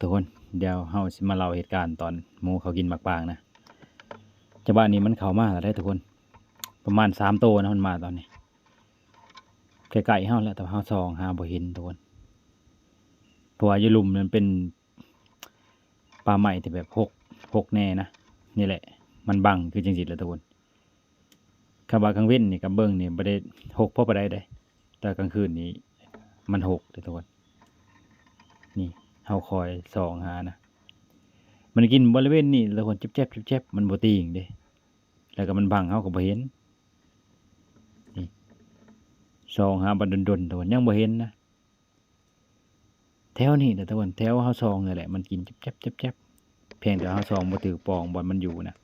ทุกคนเดี๋ยวเฮาสิมาเล่าเหตุการณ์ตอนหมูเขากินหมากปางนะจังหวะนี้มันเข้ามาแล้วได้ทุกคนประมาณ3ตัวนะมันมาตอนนี้ใกล้ๆเฮาแล้วแต่เฮาส่องหาบ่เห็นทุกคนเพราะว่าอยู่หลุมมันเป็นป่าไม้ที่แบบหกแน่นะนี่แหละมันบังคือจังซี่แหละทุกคนคำว่ากลางเว้นนี่กับเบิ่งนี่บ่ได้หกเพราะบ่ได้เด้แต่กลางคืนนี้มันหกเด้อทุกคนนี่เฮาคอยส่องหานะมันกินบริเวณนี้ทุกคนแจ๊บๆมันบ่ติงเด้แล้วก็มันบังเฮาก็บ่เห็นนี่ส่องหาบัดดนๆทุกคนยังบ่เห็นนะแถวนี้แหละทุกคนแถวเฮาส่องนี่แหละมันกินแจ๊บๆเพียงแต่เฮาส่องบ่ถูกปองบ่อนมันอยู่นะ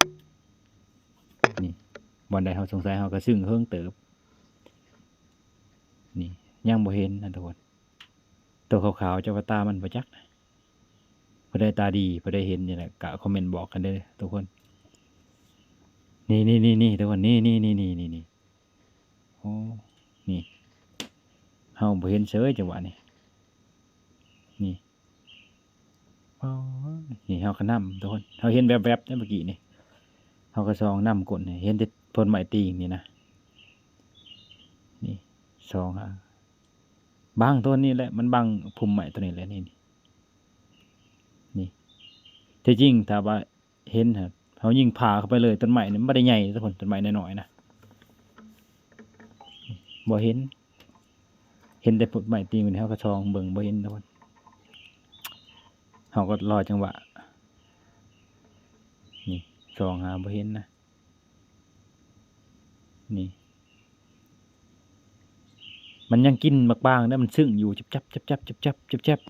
นี่บ่อนใดเฮาสงสัยเฮาก็ซึ่งเฮิงเติบนี่ยังบ่เห็นนะทุกคนตัวขาวๆเจ้าว่าตามันบ่จักนะผู้ใดตาดีผู้ใดเห็นนี่แหละก็คอมเมนต์บอกกันเด้อทุกคนนี่ทุกคนนี่โอ้นี่เฮาบ่เห็นเฉยจังหวะนี้นี่อ๋อนี่เฮาก็นำทุกคนเฮาเห็นแวบๆได้เมื่อกี้นี่เฮาก็ส่องนำกดนี่เห็นแต่ต้นไม้ตีงนี่นะนี่ส่องหาบางต้นนี่แหละมันบังพุ่มไม้ตัวนี้แหละนี่ที่จริงถ้าว่าเห็นครับเฮายิงผ่าเข้าไปเลยต้นไม้นี่มันบ่ได้ใหญ่ทุกคนต้นไม้น้อยๆนะบ่เห็นแต่ต้นไม้ตีงนี่เฮาก็ส่องเบิ่งบ่เห็นทุกคนเฮาก็รอจังหวะนี่ส่องหาบ่เห็นนะนี่มันยังกินบักบางได้มันซึ่งอยู่จับ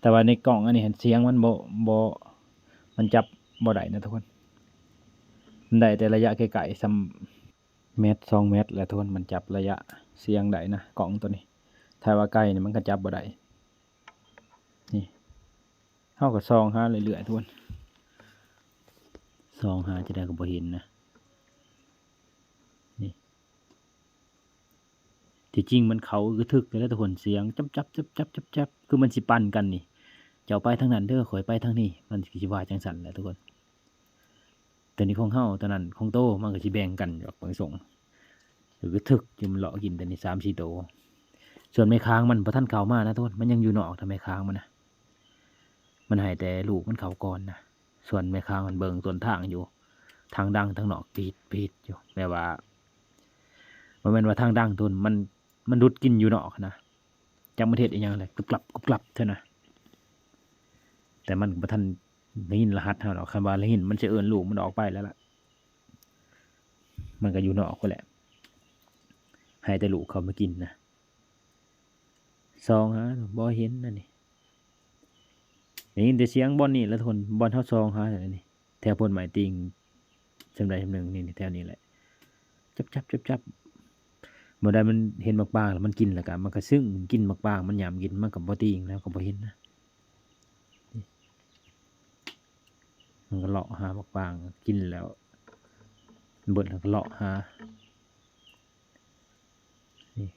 แต่ว่าในกล่องอันนี้เห็นเสียงมันบ่มันจับบ่ได้นะทุกคนมันได้แต่ระยะไกลๆซ้ำเมตร2เมตรแหละทุกคนมันจับระยะเสียงได้นะกล่องตัวนี้ถ้าว่าใกล้นี่มันก็จับบ่ได้นี่เฮาก็ส่องหาเรื่อยๆทุกคนส่องหาจะได้ก็บ่เห็นนะนี่ที่จริงมันเขาคือทึกเลยนะทุกคนเสียงจับคือมันสิปั่นกันนี่เจ้าไปทางนั้นเด้อข่อยไปทางนี้มันสิว่าจังซั่นแหละทุกคนแต่นี่ของเฮาตอนนั้นของโตมันก็สิแบ่งกันออกบางส่งหรือทึกอยู่มันเลาะกินแต่นี่3-4โตวส่วนแม่ค้างมันบ่ทันเข้ามานะทุกคนมันยังอยู่นอกถ้าแม่ค้างมันนะมันให้แต่ลูกมันเข้าก่อนนะส่วนแม่ค้างมันเบิ่งต้นทางอยู่ทางดังทางนอกปีดอยู่แม่ว่าบ่แม่นว่าทางดังทุนมันดุดกินอยู่นอกนะจักมันเฮ็ดอีหยังแหละกลับเท่านะแต่มันบ่ทันได้ยินรหัสเฮาดอกคันว่าได้ยินมันสิเอิ้นลูกมันออกไปแล้วล่ะมันก็อยู่นอกพุ่นแหละให้แต่ลูกเขามากินนะส่องหาบ่เห็นนั่นนี่ได้ยินแต่เสียงบ่อนนี่แหละทุกคนบ่อนเฮาส่องหานั่นนี่แถวพ่นไม้ติงจำใดจำหนึ่งนี่แถวนี้แหละจับบ่ได้มันเห็นบักบางแล้วมันกินแล้วก็มันก็ซึ่งกินบักบางมันยามกินมันก็บ่ติงแล้วก็บ่เห็นนะมันก็เลาะหาบักบางกินแล้วเบิดแล้วก็เลาะหานี่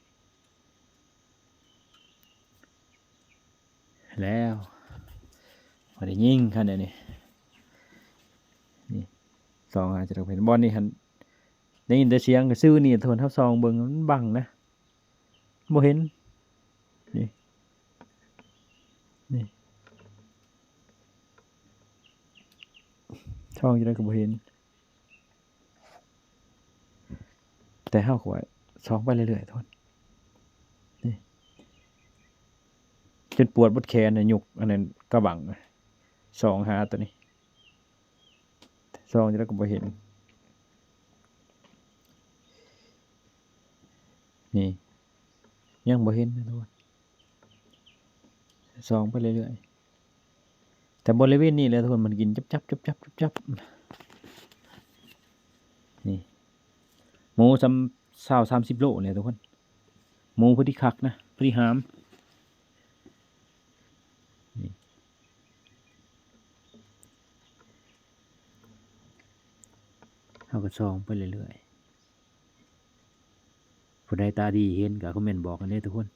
แล้วบ่ได้ยิงคั่นเดี๋ยวนี้นี่ส่องหาจะเห็นบ่อนนี่หั่นได้ยินแต่เสียงก็ซื่อนี่ทุกคนเฮาส่องเบิ่งมันบังนะบ่เห็นนี่ช่องจังได๋ก็บ่เห็นแต่เฮาก็ว่าส่องไปเรื่อยๆทุกคนนี่จนปวดบดแขนน่ะยุกอันนั้นกระบังส่องหาตัวนี้ส่องจังได๋ก็บ่เห็นนี่ยังบ่เห็นนะทุกคนส่องไปเรื่อยๆแต่บริเวณนี้แหละทุกคนมันกินจับนี่หมูซ้ำ20-30 โลเนี่ยทุกคนหมูพอดีคักนะพอดีหามนี่เฮาก็ส่องไปเรื่อยๆผู้ใดตาดีเห็นก็คอมเมนต์บอกกันเด้อทุกคน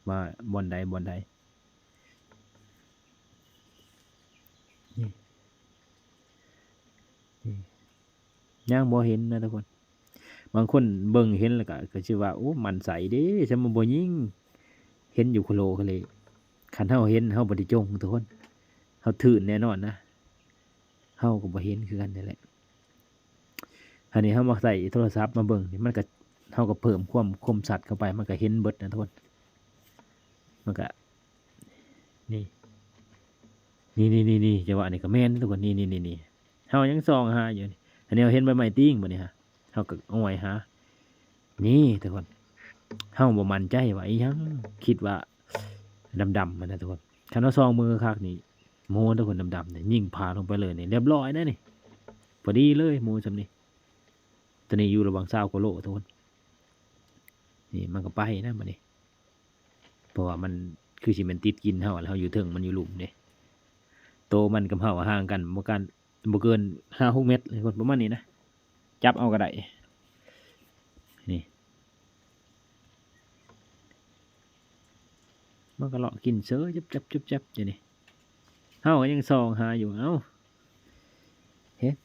ว่าบ่อนใด ยังบ่เห็นนะทุกคนบางคนเบิ่งเห็นแล้วก็สิว่าโอ้มันใสเด้ซำบ่ยิงเห็นอยู่โคโลเขาเลยคันเฮาเห็นเฮาบ่ได้จงทุกคนเฮาถื้นแน่นอนนะเฮาก็บ่เห็นคือกันนั่นแหละอันนี้เฮามาใส่โทรศัพท์มาเบิ่งนี่มันก็เฮาก็เพิ่มความคมชัดเข้าไปมันก็เห็นเบิดนะทุกคนมันก็นี่นี่จังหวะนี้ก็แม่นทุกคนนี่เฮายังส่องหาอยู่นี่อันนี้เฮาเห็นใบไม้ติ้งบ่นี่ฮะเฮาก็เอาไว้หานี่ทุกคนเฮาบ่มั่นใจว่าอีหยังคิดว่าดำๆมันนะทุกคนคันเฮาส่องมือคักนี่โมทุกคนดำๆนี่ยิงผ่าลงไปเลยนี่เรียบร้อยนะนี่พอดีเลยโมซำนี้ตัวนี้อยู่ระหว่าง20กว่าโลทุกคนนี่มันก็ไปนะบัดนี้เพราะว่ามันคือสิแม่นติดกินเฮาแล้วเฮาอยู่เทิงมันอยู่หลุมเด้โตมันกับเฮาห่างกันบ่เกิน 5-6 เมตรเลยคนประมาณนี้นะจับเอาก็ได้นี่มันก็เลาะกินเสือจับอยู่นี่เฮาก็ยังส่องหาอยู่เอ้าเฮ็ด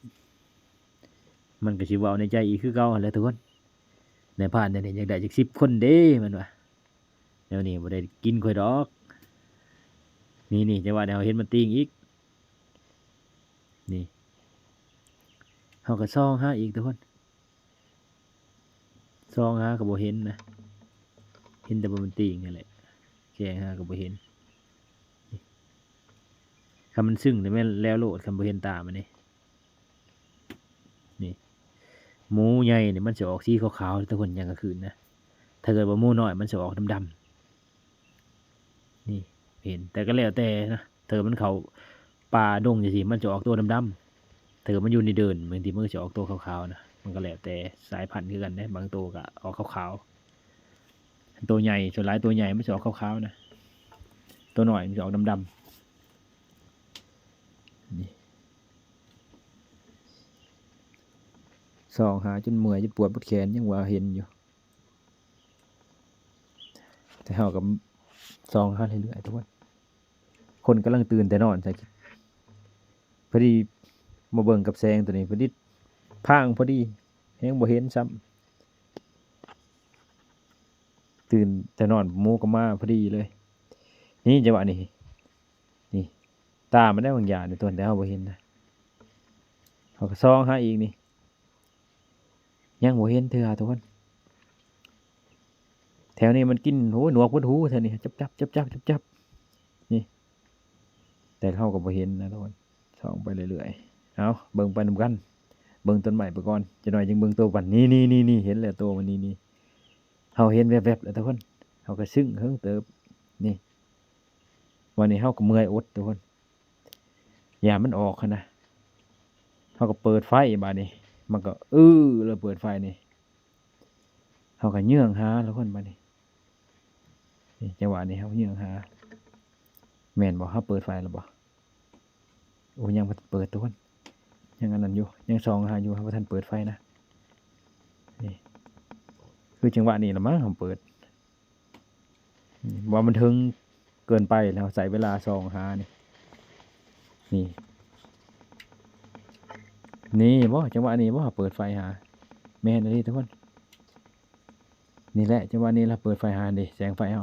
มันก็สิเว้าในใจอีกคือเก่าหั่นแหละทุกคนในพานเดี๋ยวนี้อยากได้จัก10 คนเด้มันว่าแนวนี้บ่ได้กินข่อยดอกนี่จังหวะเดี๋ยวเห็นมันติงอีกนี่เฮาก็ส่องหาอีกทุกคนส่องหาก็บ่เห็นนะเห็นแต่ว่ามันติงนั่นแหละแค่หาก็บ่เห็นคันมันซึ้งนี่แม่นแล้วโลดคันบ่เห็นตามันนี่หมูใหญ่นี่มันสิออกสีขาวๆทุกคนยามกลางคืนนะถ้าเกิดว่าหมูน้อยมันสิออกดำๆนี่เห็นแต่ก็แล้วแต่นะถ้าเกิดมันเข้าป่าดงจังซี่มันจะออกตัวดำๆถ้าเกิดมันอยู่ในเดินบางทีมันก็สิออกตัวขาวๆนะมันก็แล้วแต่สายพันธุ์คือกันเด้บางตัวก็ออกขาวๆตัวใหญ่ส่วนหลายตัวใหญ่มันสิออกขาวๆนะตัวน้อยมันสิออกดำๆนี่ส่องหาจนเมื่อยจนปวดแขนยังว่าเห็นอยู่แต่เฮาก็ส่องหาเรื่อยๆทุกคนกำลังตื่นแต่นอนใส่พอดีมาเบิ่งกับแสงตัวนี้พอดีพางพอดีแฮงบ่เห็นซ้ำตื่นแต่นอนหมูก็มาพอดีเลยนี่จังหวะนี้นี่ตามันได้บางอย่างในตัวแต่เฮาบ่เห็นนะเฮาก็ส่องหาอีกนี่ยังบ่เห็นเทื่อทุกคนแถวนี้มันกินโหหนวกบนหูแถวนี้จับนี่แต่เฮาก็บ่เห็นนะทุกคนส่องไปเรื่อยๆเอาเบิ่งไปนำกันเบิ่งต้นไม้ไปก่อนจะหน่อยจึงเบิ่งตัวปันนี่เห็นแล้วตัวมันนี่เฮาเห็นแวบๆแล้วทุกคนเฮาก็ซึ้งเฮิงเติบนี่วันนี้เฮาก็เมื่อยอดทุกคนยามมันออกหั้นนะเฮาก็เปิดไฟบัดนี้มันก็แล้วเปิดไฟนี่เฮาก็เยื่องหาทุกคนบัดนี้นี่จังหวะนี้เฮาเยื่องหาแม่นบ่เฮาเปิดไฟแล้วบ่โอ้ยังบ่เปิดทุกคนยังอันนั้นอยู่ยังส่องหาอยู่บ่ทันเปิดไฟนะนี่คือจังหวะนี้ล่ะมั้งเฮาเปิดว่ามันถึงเกินไปแล้วใส่เวลาส่องหานี่บ่จังหวะนี้บ่เปิดไฟหาแม่นอีหลีทุกคนนี่แหละจังหวะนี้ล่ะเปิดไฟหาดิแสงไฟเฮา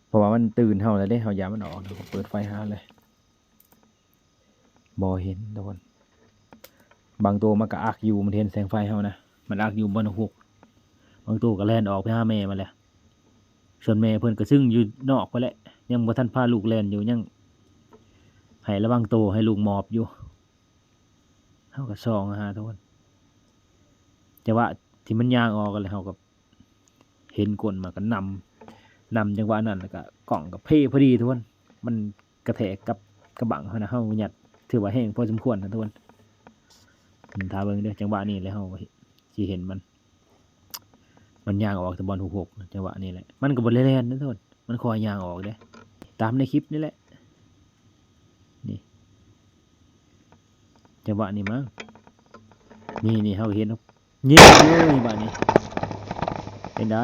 เพราะว่ามันตื่นเฮาแล้วเด้เฮาย้านมันออกเปิดไฟหาเลยบ่เห็นทุกคนบางตัวมันก็อักอยู่มันเห็นแสงไฟเฮานะมันอักอยู่บนหุบบางตัวก็แล่นออกไปหาแม่มันแหละส่วนแม่เพิ่นก็ซึ่งอยู่นอกไปแหละยังบ่ทันพาลูกแล่นอยู่ยังให้ระวังตัวให้ลูกหมอบอยู่เฮาก็ส่องหาทุกคนแต่ว่าที่มันย่างออกกันแล้วเฮาก็เห็นก้นมันก็นำจังหวะนั้นแล้วก็กล้องก็เพ่พอดีทุกคนมันกระแทกกับกระบังเฮานะเฮายัดถือว่าแห้งพอสมควรนะทุกคนถ้าเบิ่งเด้อจังหวะนี้แล้วเฮาสิเห็นมันย่างออกแต่บอลหกจังหวะนี้แหละมันก็บ่ได้แล่นนะทุกคนมันคอยย่างออกเด้ตามในคลิปนี่แหละนี่จังหวะนี้มั้งนี่เฮาเห็นยิงเลยบัดนี้เป็นได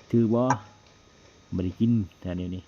ถือบ่ได้กินแต่เดี๋ยวนี้